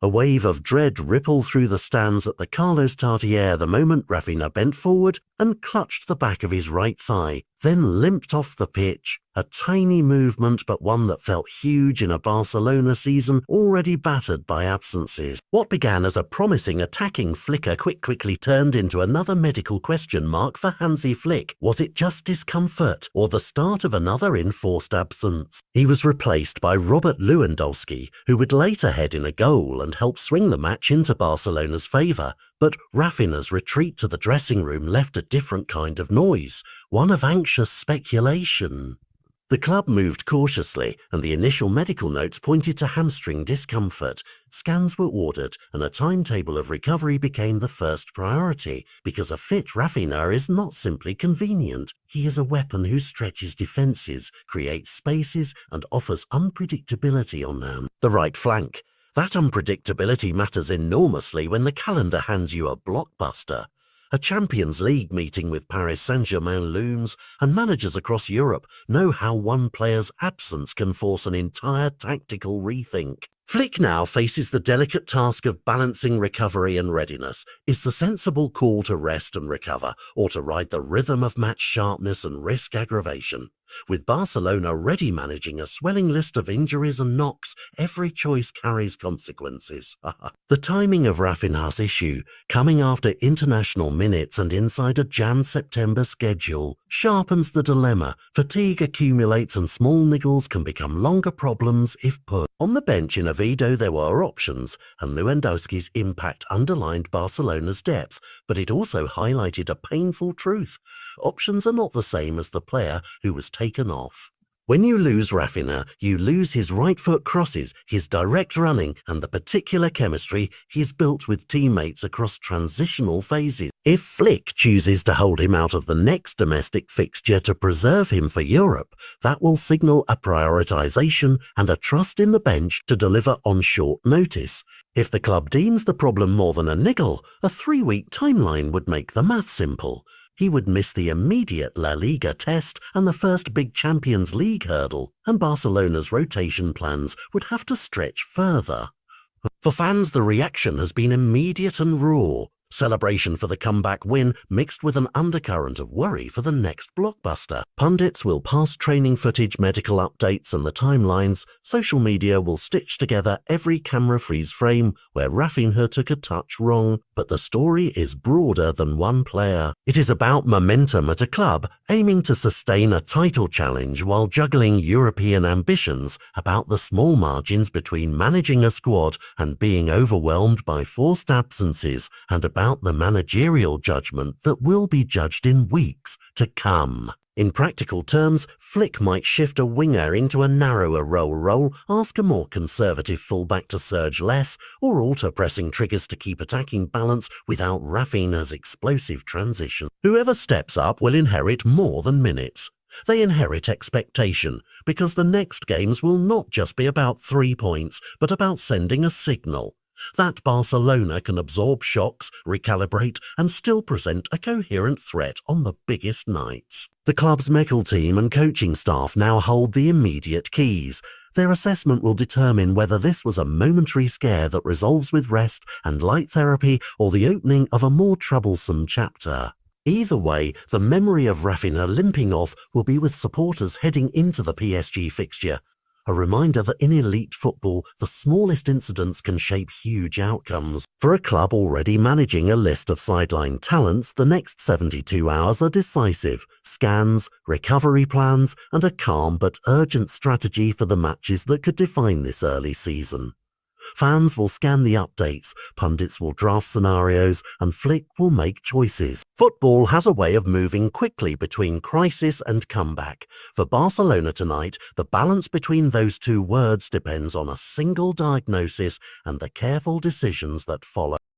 A wave of dread rippled through the stands at the Carlos Tartiere the moment Raphinha bent forward and clutched the back of his right thigh, then limped off the pitch. A tiny movement, but one that felt huge in a Barcelona season already battered by absences. What began as a promising attacking flicker quickly turned into another medical question mark for Hansi Flick. Was it just discomfort, or the start of another enforced absence? He was replaced by Robert Lewandowski, who would later head in a goal and help swing the match into Barcelona's favour. But Raphinha's retreat to the dressing room left a different kind of noise, one of anxious speculation. The club moved cautiously, and the initial medical notes pointed to hamstring discomfort. Scans were ordered, and a timetable of recovery became the first priority, because a fit Raphinha is not simply convenient. He is a weapon who stretches defences, creates spaces, and offers unpredictability on the right flank. That unpredictability matters enormously when the calendar hands you a blockbuster. A Champions League meeting with Paris Saint-Germain looms, and managers across Europe know how one player's absence can force an entire tactical rethink. Flick now faces the delicate task of balancing recovery and readiness. Is the sensible call to rest and recover, or to ride the rhythm of match sharpness and risk aggravation? With Barcelona already managing a swelling list of injuries and knocks, every choice carries consequences. The timing of Raphinha's issue, coming after international minutes and inside a jammed September schedule, sharpens the dilemma. Fatigue accumulates and small niggles can become longer problems if put. On the bench in Oviedo there were options, and Lewandowski's impact underlined Barcelona's depth, but it also highlighted a painful truth. Options are not the same as the player who was taken off. When you lose Raphinha, you lose his right foot crosses, his direct running, and the particular chemistry he's built with teammates across transitional phases. If Flick chooses to hold him out of the next domestic fixture to preserve him for Europe, that will signal a prioritisation and a trust in the bench to deliver on short notice. If the club deems the problem more than a niggle, a 3-week timeline would make the math simple. He would miss the immediate La Liga test and the first big Champions League hurdle, and Barcelona's rotation plans would have to stretch further. For fans, the reaction has been immediate and raw. Celebration for the comeback win mixed with an undercurrent of worry for the next blockbuster. Pundits will pass training footage, medical updates and the timelines. Social media will stitch together every camera freeze frame where Raphinha took a touch wrong. But the story is broader than one player. It is about momentum at a club aiming to sustain a title challenge while juggling European ambitions, about the small margins between managing a squad and being overwhelmed by forced absences, and about the managerial judgment that will be judged in weeks to come. In practical terms, Flick might shift a winger into a narrower role, ask a more conservative fullback to surge less, or alter pressing triggers to keep attacking balance without Raphinha's explosive transition. Whoever steps up will inherit more than minutes. They inherit expectation, because the next games will not just be about 3 points, but about sending a signal that Barcelona can absorb shocks, recalibrate, and still present a coherent threat on the biggest nights. The club's medical team and coaching staff now hold the immediate keys. Their assessment will determine whether this was a momentary scare that resolves with rest and light therapy, or the opening of a more troublesome chapter. Either way, the memory of Raphinha limping off will be with supporters heading into the PSG fixture. A reminder that in elite football, the smallest incidents can shape huge outcomes. For a club already managing a list of sideline talents, the next 72 hours are decisive. Scans, recovery plans, and a calm but urgent strategy for the matches that could define this early season. Fans will scan the updates, pundits will draft scenarios, and Flick will make choices. Football has a way of moving quickly between crisis and comeback. For Barcelona tonight, the balance between those two words depends on a single diagnosis and the careful decisions that follow.